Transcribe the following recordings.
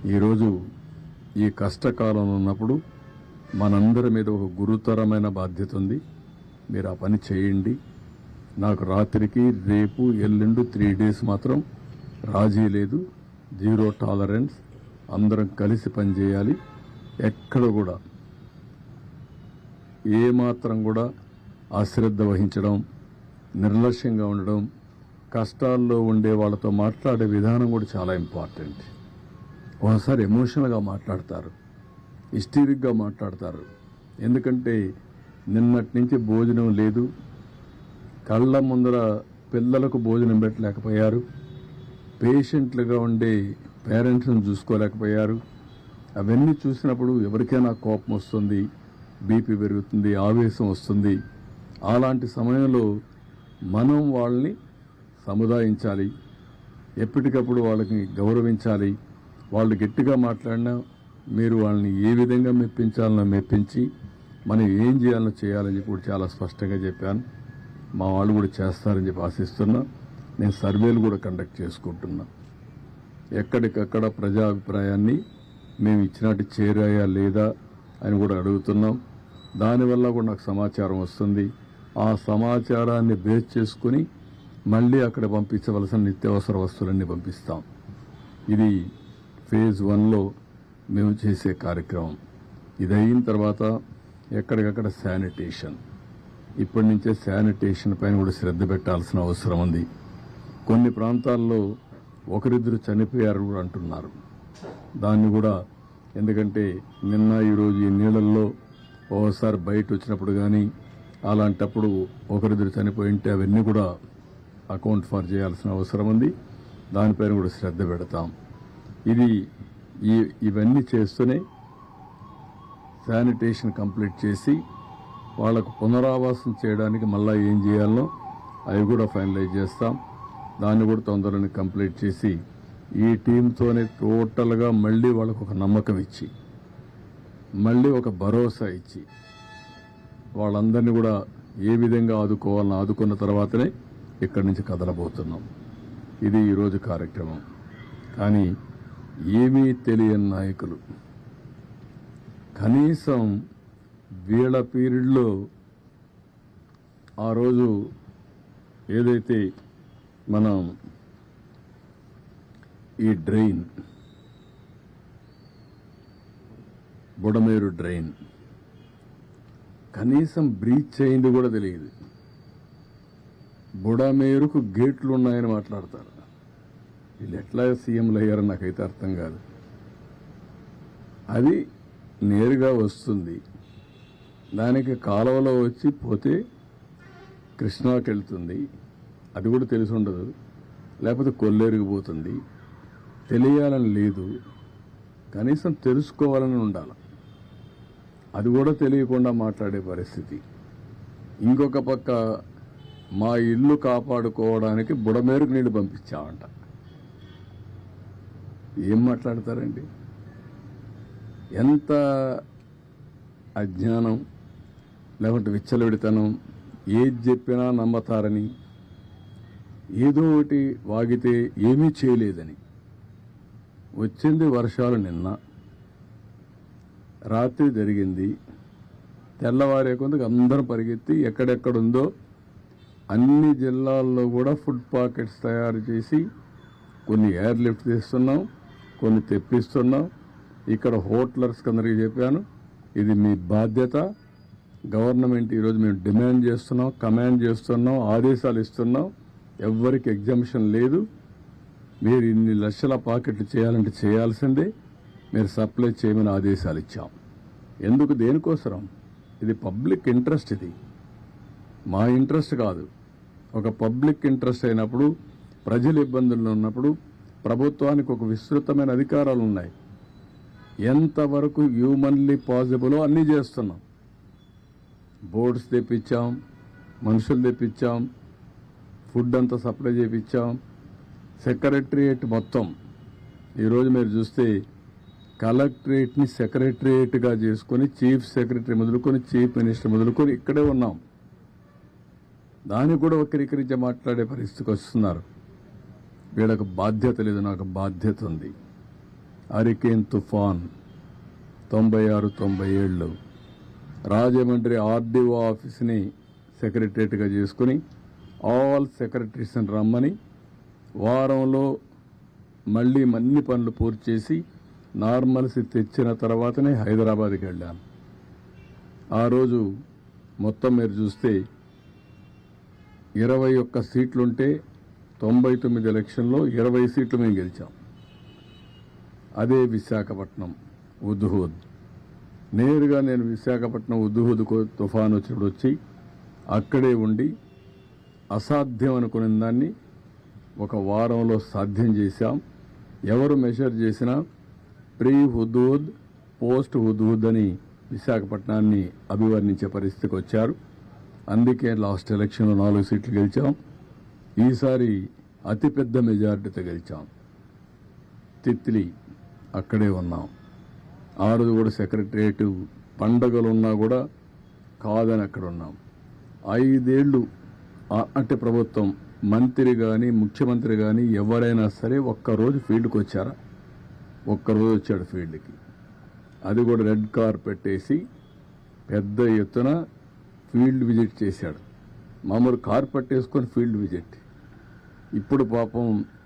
ఈరోజు ఈ కష్టకాలంలో ఉన్నప్పుడు మనందరి మీద ఒక గురుతరమైన బాధ్యత ఉంది. మీరు ఆ పని చేయండి. నాకు రాత్రికి రేపు ఎల్లుండి 3 days మాత్రం రాజీ లేదు, జీరో టాలరెన్స్. అందరం కలిసి పనిచేయాలి. ఎక్కడ కూడా ఏమాత్రం కూడా అశ్రద్ధ వహించడం, నిర్లక్ష్యంగా ఉండడం, కష్టాల్లో ఉండే వాళ్ళతో మాట్లాడే విధానం కూడా చాలా ఇంపార్టెంట్. ఒకసారి ఎమోషనల్గా మాట్లాడతారు, హిస్టీరిక్గా మాట్లాడతారు. ఎందుకంటే నిన్నటి నుంచి భోజనం లేదు, కళ్ళ ముందర పిల్లలకు భోజనం పెట్టలేకపోయారు, పేషెంట్లుగా ఉండే పేరెంట్స్ని చూసుకోలేకపోయారు. అవన్నీ చూసినప్పుడు ఎవరికైనా కోపం వస్తుంది, బీపీ పెరుగుతుంది, ఆవేశం వస్తుంది. అలాంటి సమయంలో మనం వాళ్ళని సముదాయించాలి, ఎప్పటికప్పుడు వాళ్ళకి గౌరవించాలి. వాళ్ళు గట్టిగా మాట్లాడినా మీరు వాళ్ళని ఏ విధంగా మెప్పించాలనో మెప్పించి మనం ఏం చేయాలనో చేయాలని చెప్పి కూడా చాలా స్పష్టంగా చెప్పాను. మా వాళ్ళు కూడా చేస్తారని చెప్పి ఆశిస్తున్నా. నేను సర్వేలు కూడా కండక్ట్ చేసుకుంటున్నా. ఎక్కడికక్కడ ప్రజాభిప్రాయాన్ని మేము ఇచ్చినట్టు చేరాయా లేదా అని కూడా అడుగుతున్నాం. దానివల్ల కూడా నాకు సమాచారం వస్తుంది. ఆ సమాచారాన్ని బేస్ చేసుకుని మళ్ళీ అక్కడ పంపించవలసిన నిత్యావసర వస్తువులన్నీ పంపిస్తాం. ఇది phase 1లో మేము చేసే కార్యక్రమం. ఇది అయిన తర్వాత ఎక్కడికక్కడ శానిటేషన్, ఇప్పటి నుంచే శానిటేషన్ పైన కూడా శ్రద్ధ పెట్టాల్సిన అవసరం ఉంది. కొన్ని ప్రాంతాల్లో ఒకరిద్దరు చనిపోయారు కూడా అంటున్నారు. దాన్ని కూడా, ఎందుకంటే నిన్న ఈరోజు ఈ నీళ్ళల్లో ఓసారి బయట వచ్చినప్పుడు కానీ అలాంటప్పుడు ఒకరిద్దరు చనిపోయింటే అవన్నీ కూడా అకౌంట్ ఫర్ చేయాల్సిన అవసరం ఉంది. దానిపైన కూడా శ్రద్ధ పెడతాం. ఇవన్నీ చేస్తూనే శానిటేషన్ కంప్లీట్ చేసి వాళ్లకు పునరావాసం చేయడానికి మళ్ళీ ఏం చేయాలనో అవి కూడా ఫైనలైజ్ చేస్తాం. దాన్ని కూడా తొందరగా కంప్లీట్ చేసి ఈ టీంతోనే టోటల్గా మళ్ళీ వాళ్ళకు ఒక నమ్మకం ఇచ్చి, మళ్ళీ ఒక భరోసా ఇచ్చి వాళ్ళందరినీ కూడా ఏ విధంగా ఆదుకోవాలని ఆదుకున్న తర్వాతనే ఇక్కడి నుంచి కదలబోతున్నాం. ఇది ఈరోజు కార్యక్రమం. కానీ ఏమీ తెలియని నాయకులు కనీసం వీళ్ళ పీరియడ్లో ఆ రోజు ఏదైతే మనం ఈ డ్రైన్, బుడమేరు డ్రైన్ కనీసం బ్రీచ్ అయింది కూడా తెలియదు. బుడమేరుకు గేట్లు ఉన్నాయని మాట్లాడతారు. వీళ్ళు ఎట్లా సీఎంలు అయ్యారని నాకైతే అర్థం కాదు. అది నేరుగా వస్తుంది, దానికి కాలువలో వచ్చి పోతే కృష్ణాకి వెళ్తుంది, అది కూడా తెలిసి ఉండదు. లేకపోతే కొల్లేరుకు పోతుంది. తెలియాలని లేదు, కనీసం తెలుసుకోవాలని ఉండాలి. అది కూడా తెలియకుండా మాట్లాడే పరిస్థితి. ఇంకొక పక్క మా ఇల్లు కాపాడుకోవడానికి బుడమేరుకు నీళ్లు పంపించామంట. ఏం మాట్లాడతారండి? ఎంత అజ్ఞానం, లేకుంటే విచ్చలవిడితనం. ఏది చెప్పినా నమ్మతారని, ఏదో ఒకటి వాగితే ఏమీ చేయలేదని. వచ్చింది వర్షాలు నిన్న రాత్రి జరిగింది. తెల్లవారే కొందుకు అందరం పరిగెత్తి ఎక్కడెక్కడుందో అన్ని జిల్లాల్లో కూడా ఫుడ్ పాకెట్స్ తయారు చేసి కొన్ని ఎయిర్ లిఫ్ట్ తీస్తున్నాం, కొన్ని తెప్పిస్తున్నాం. ఇక్కడ హోటలర్స్ అందరికీ చెప్పాను, ఇది మీ బాధ్యత. గవర్నమెంట్ ఈరోజు మేము డిమాండ్ చేస్తున్నాం, కమాండ్ చేస్తున్నాం, ఆదేశాలు ఇస్తున్నాం. ఎవ్వరికి ఎగ్జంప్షన్ లేదు. మీరు ఇన్ని లక్షల పాకెట్లు చేయాలంటే చేయాల్సిందే. మీరు సప్లై చేయమని ఆదేశాలు ఇచ్చాం. ఎందుకు, దేనికోసరం? ఇది పబ్లిక్ ఇంట్రెస్ట్. ఇది మా ఇంట్రెస్ట్ కాదు. ఒక పబ్లిక్ ఇంట్రెస్ట్ అయినప్పుడు, ప్రజలు ఇబ్బందుల్లో ఉన్నప్పుడు ప్రభుత్వానికి ఒక విస్తృతమైన అధికారాలు ఉన్నాయి. ఎంతవరకు హ్యూమన్లీ పాసిబులో అన్నీ చేస్తున్నాం. బోర్డ్స్ తెప్పించాం, మనుషులు తెప్పించాం, ఫుడ్ అంతా సప్లై చేయించాం. సెక్రటరియేట్ మొత్తం ఈరోజు మీరు చూస్తే కలెక్టరేట్ని సెక్రటరియేట్గా చేసుకుని చీఫ్ సెక్రటరీ మొదలుకొని చీఫ్ మినిస్టర్ మొదలుకొని ఇక్కడే ఉన్నాం. దాన్ని కూడా వక్రీకరించి మాట్లాడే పరిస్థితికి వస్తున్నారు. వీళ్ళకు బాధ్యత లేదు, నాకు బాధ్యత ఉంది. హరికేన్ తుఫాన్ 96-97 రాజమండ్రి ఆర్డీఓ ఆఫీస్ని సెక్రటరియట్గా చేసుకుని ఆల్ సెక్రటరీస్ని రమ్మని వారంలో మళ్ళీ అన్ని పనులు పూర్తి చేసి నార్మల్సీ తెచ్చిన తర్వాతనే హైదరాబాద్కి వెళ్ళాను. ఆ రోజు మొత్తం మీరు చూస్తే 21 సీట్లుంటే 99 ఎలక్షన్లో 20 సీట్లు మేము గెలిచాం. అదే విశాఖపట్నం ఉద్హూద్. నేరుగా నేను విశాఖపట్నం ఉద్హూద్ తుఫాను వచ్చినప్పుడు వచ్చి అక్కడే ఉండి అసాధ్యం అనుకున్న దాన్ని ఒక వారంలో సాధ్యం చేశాం. ఎవరు మెషర్ చేసినా ప్రీ హుదూద్ పోస్ట్ హుదూద్ అని విశాఖపట్నాన్ని అభివర్ణించే పరిస్థితికి వచ్చారు. అందుకే లాస్ట్ ఎలక్షన్లో 4 సీట్లు గెలిచాం. ఈసారి అతిపెద్ద మెజారిటీతో గెలిచాం. తిత్లీ అక్కడే ఉన్నాం. ఆ రోజు కూడా సెక్రటరియట్ పండగలున్నా కూడా కాదని అక్కడ ఉన్నాం. 5 ఏళ్ళు అంటే ప్రభుత్వం మంత్రి కానీ ముఖ్యమంత్రి కానీ ఎవరైనా సరే ఒక్కరోజు ఫీల్డ్కి వచ్చారా? ఒక్కరోజు వచ్చాడు ఫీల్డ్కి. అది కూడా రెడ్ కార్పెట్ వేసి పెద్ద ఎత్తున ఫీల్డ్ విజిట్ చేశాడు. మామూలు కార్పెట్ వేసుకొని ఫీల్డ్ విజిట్. ఇప్పుడు పాపం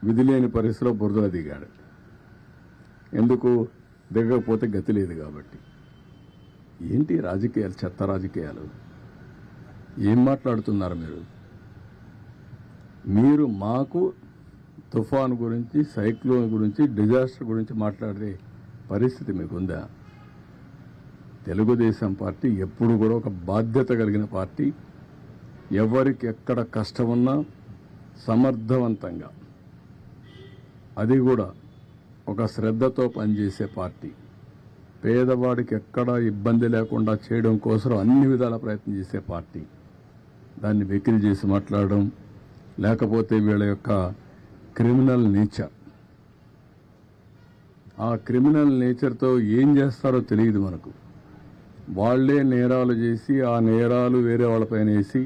విధి లేని పరిస్థితిలో బురదలో దిగాడు. ఎందుకు దిగకపోతే గతి లేదు కాబట్టి. ఏంటి రాజకీయాలు, చెత్త రాజకీయాలు? ఏం మాట్లాడుతున్నారు మీరు? మీరు మాకు తుఫాన్ గురించి, సైక్లోన్ గురించి, డిజాస్టర్ గురించి మాట్లాడే పరిస్థితి మీకుందా? తెలుగుదేశం పార్టీ ఎప్పుడు కూడా ఒక బాధ్యత కలిగిన పార్టీ. ఎవరికి ఎక్కడ కష్టమున్నా సమర్థవంతంగా, అది కూడా ఒక శ్రద్ధతో పనిచేసే పార్టీ. పేదవాడికి ఎక్కడా ఇబ్బంది లేకుండా చేయడం కోసం అన్ని విధాల ప్రయత్నం చేసే పార్టీ. దాన్ని వెకిలి చేసి మాట్లాడడం, లేకపోతే వీళ్ళ యొక్క క్రిమినల్ నేచర్, ఆ క్రిమినల్ నేచర్తో ఏం చేస్తారో తెలియదు మనకు. వాళ్లే నేరాలు చేసి ఆ నేరాలు వేరే వాళ్ళపైన వేసి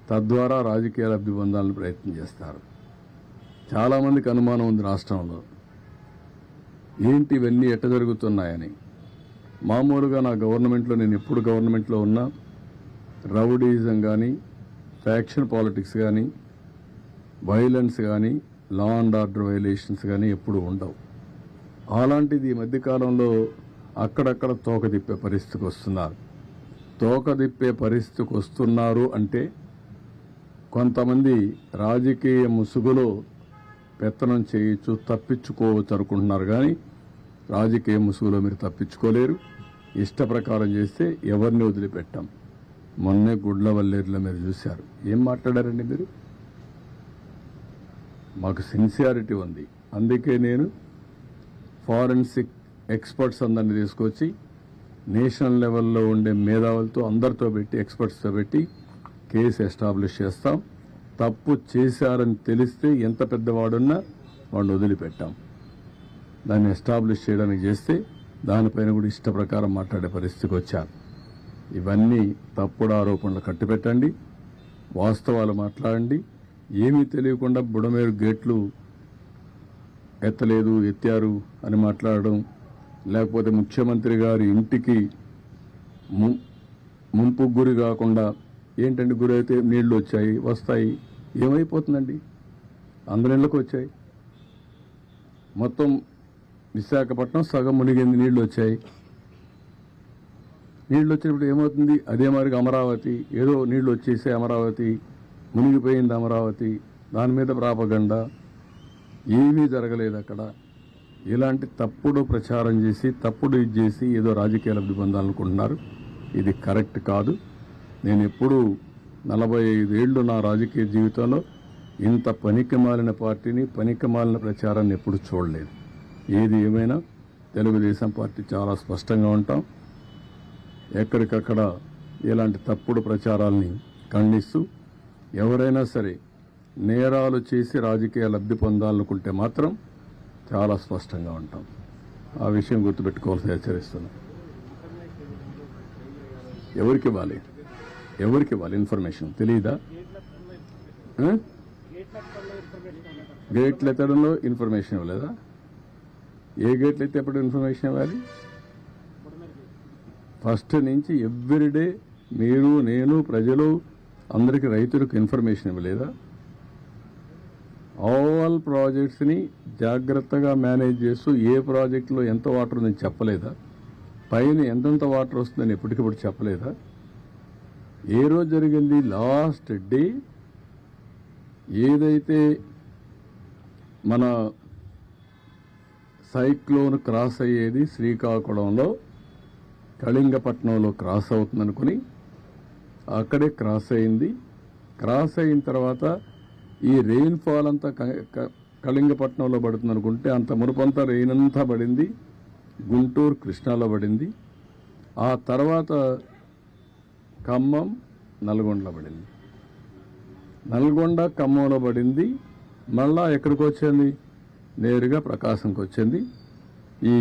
తద్వారా రాజకీయ లబ్ధి పొందాలని ప్రయత్నం చేస్తారు. చాలామందికి అనుమానం ఉంది రాష్ట్రంలో, ఏంటి ఇవన్నీ ఎట్ట జరుగుతున్నాయని. మామూలుగా నా గవర్నమెంట్లో, నేను ఎప్పుడు గవర్నమెంట్లో ఉన్నా, రౌడీజం కానీ, ఫ్యాక్షన్ పాలిటిక్స్ కానీ, వైలెన్స్ కానీ, లా అండ్ ఆర్డర్ వైలేషన్స్ కానీ ఎప్పుడు ఉండవు. అలాంటిది ఈ మధ్యకాలంలో అక్కడక్కడ తోక తిప్పే పరిస్థితికి వస్తున్నారు. తోక తిప్పే పరిస్థితికి వస్తున్నారు అంటే కొంతమంది రాజకీయ ముసుగులో పెత్తనం చేయొచ్చు, తప్పించుకోవచ్చు అనుకుంటున్నారు. కానీ రాజకీయ ముసుగులో మీరు తప్పించుకోలేరు. ఇష్ట ప్రకారం చేస్తే ఎవరిని వదిలిపెట్టాం. మొన్నే గుడ్లవల్లేరులో మీరు చూశారు. ఏం మాట్లాడారండి మీరు? మాకు సిన్సియారిటీ ఉంది. అందుకే నేను ఫారెన్సిక్ ఎక్స్పర్ట్స్ అందరినీ తీసుకొచ్చి నేషనల్ లెవెల్లో ఉండే మేధావులతో అందరితో పెట్టి, ఎక్స్పర్ట్స్తో పెట్టి కేసు ఎస్టాబ్లిష్ చేస్తాం. తప్పు చేశారని తెలిస్తే ఎంత పెద్దవాడున్నా వాడిని వదిలిపెట్టాం. దాన్ని ఎస్టాబ్లిష్ చేయడానికి చేస్తే దానిపైన కూడా ఇష్ట ప్రకారం మాట్లాడే పరిస్థితికి వచ్చారు. ఇవన్నీ తప్పుడు ఆరోపణలు కట్టిపెట్టండి, వాస్తవాలు మాట్లాడండి. ఏమీ తెలియకుండా బుడమేరు గేట్లు ఎత్తలేదు, ఎత్తారు అని మాట్లాడడం, లేకపోతే ముఖ్యమంత్రి గారి ఇంటికి ముంపుకు గురి కాకుండా, ఏంటంటే గురి అయితే నీళ్లు వచ్చాయి, వస్తాయి, ఏమైపోతుందండి? అందరి ఇళ్ళకు వచ్చాయి. మొత్తం విశాఖపట్నం సగం మునిగింది, నీళ్లు వచ్చాయి. నీళ్లు వచ్చినప్పుడు ఏమవుతుంది? అదే మరిగా అమరావతి, ఏదో నీళ్లు వచ్చేసే అమరావతి మునిగిపోయింది, అమరావతి, దాని మీద ప్రాపగండా. ఏమీ జరగలేదు అక్కడ. ఇలాంటి తప్పుడు ప్రచారం చేసి, తప్పుడు ఇది చేసి ఏదో రాజకీయ లబ్ధి పొందాలనుకుంటున్నారు. ఇది కరెక్ట్ కాదు. నేను ఎప్పుడూ 45 ఏళ్లు నా రాజకీయ జీవితంలో ఇంత పనికిమాలిన పార్టీని, పనికిమాలిన ప్రచారాన్ని ఎప్పుడు చూడలేదు. ఏది ఏమైనా తెలుగుదేశం పార్టీ చాలా స్పష్టంగా ఉంటాం. ఎక్కడికక్కడ ఇలాంటి తప్పుడు ప్రచారాల్ని ఖండిస్తూ, ఎవరైనా సరే నేరాలు చేసి రాజకీయ లబ్ధి పొందాలనుకుంటే మాత్రం చాలా స్పష్టంగా ఉంటాం. ఆ విషయం గుర్తుపెట్టుకోవాల్సి హెచ్చరిస్తున్నాం. ఎవరికి ఇవ్వాలి, ఎవరికి ఇవ్వాలి ఇన్ఫర్మేషన్ తెలియదా? గేట్లు ఎత్తడంలో ఇన్ఫర్మేషన్ ఇవ్వలేదా? ఏ గేట్లు అయితే ఎప్పుడు ఇన్ఫర్మేషన్ ఇవ్వాలి? ఫస్ట్ నుంచి ఎవ్రీడే మీరు, నేను, ప్రజలు అందరికీ, రైతులకు ఇన్ఫర్మేషన్ ఇవ్వలేదా? ఆల్ ప్రాజెక్ట్స్ని జాగ్రత్తగా మేనేజ్ చేస్తూ ఏ ప్రాజెక్టులో ఎంత వాటర్ ఉందని చెప్పలేదా? పైన ఎంతెంత వాటర్ వస్తుందని ఎప్పటికప్పుడు చెప్పలేదా? ఏ రోజు జరిగింది? లాస్ట్ డే ఏదైతే మన సైక్లోన్ క్రాస్ అయ్యేది శ్రీకాకుళంలో, కళింగపట్నంలో క్రాస్ అవుతుందనుకుని అక్కడే క్రాస్ అయింది. క్రాస్ అయిన తర్వాత ఈ రెయిన్ఫాల్ అంతా కళింగపట్నంలో పడుతుంది అనుకుంటే అంత మునుపంతా రెయిన్ అంతా పడింది గుంటూరు, కృష్ణాలో పడింది. ఆ తర్వాత ఖమ్మం, నల్గొండలో పడింది. నల్గొండ, ఖమ్మంలో పడింది. మళ్ళా ఎక్కడికి వచ్చింది? నేరుగా ప్రకాశంకి వచ్చింది. ఈ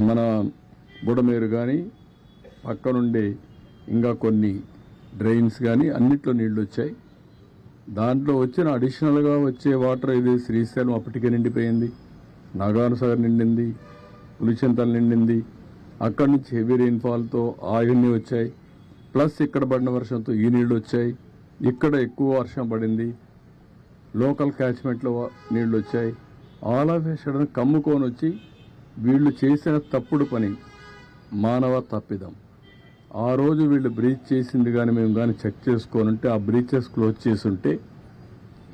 మన బుడమేరు కానీ పక్కనుండే ఇంకా కొన్ని డ్రైన్స్ కానీ అన్నిట్లో నీళ్లు వచ్చాయి. దాంట్లో వచ్చిన అడిషనల్గా వచ్చే వాటర్ ఇది శ్రీశైలం అప్పటికే నిండిపోయింది, నాగార్జునసాగర్ నిండింది, పులిచింతలు నిండింది. అక్కడి నుంచి హెవీ రెయిన్ఫాల్తో ఆయన్ని వచ్చాయి. ప్లస్ ఇక్కడ పడిన వర్షంతో ఈ నీళ్లు వచ్చాయి. ఇక్కడ ఎక్కువ వర్షం పడింది, లోకల్ క్యాచ్మెంట్లో నీళ్లు వచ్చాయి. ఆల్ ఆఫ్ ఏ సడన్ కమ్ముకొని వచ్చి వీళ్ళు చేసిన తప్పుడు పని, మానవ తప్పిదం. ఆ రోజు వీళ్ళు బ్రీచ్ చేసింది కానీ మేము కానీ చెక్ చేసుకొని ఉంటే, ఆ బ్రీచెస్ క్లోజ్ చేసి ఉంటే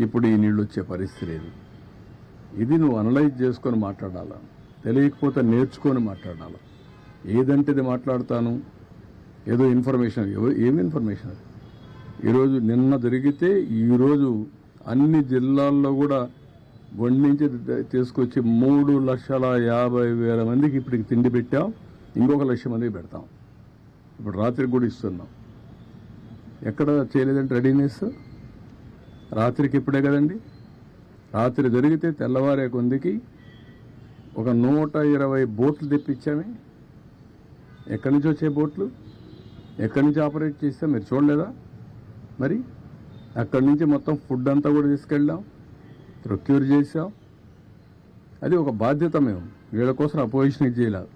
ఇప్పుడు ఈ నీళ్ళు వచ్చే పరిస్థితి లేదు. ఇది నువ్వు అనలైజ్ చేసుకొని మాట్లాడాలా, తెలియకపోతే నేర్చుకొని మాట్లాడాలా. ఏదంటే ఇది మాట్లాడతాను, ఏదో ఇన్ఫర్మేషన్. ఏమి ఇన్ఫర్మేషన్ అది? ఈరోజు నిన్న జరిగితే ఈరోజు అన్ని జిల్లాల్లో కూడా వండించి తీసుకొచ్చి 3,50,000 మందికి ఇప్పటికి తిండి పెట్టాం. ఇంకొక 1,00,000 మందికి పెడతాం. ఇప్పుడు రాత్రికి కూడా ఇస్తున్నాం. ఎక్కడ చేయలేదంటే రెడీనెస్ రాత్రికి ఇప్పుడే కదండి. రాత్రి జరిగితే తెల్లవారే కొందికి ఒక 120 బోట్లు తెప్పించామే. ఎక్కడి నుంచి వచ్చే బోట్లు, ఎక్కడి నుంచి ఆపరేట్ చేస్తాం మీరు చూడలేదా? మరి అక్కడి నుంచి మొత్తం ఫుడ్ అంతా కూడా తీసుకెళ్ళాం, ప్రొక్యూర్ చేసాం. అది ఒక బాధ్యత. మేము వీళ్ళ కోసం అపోజిషన్ చేయలేదు.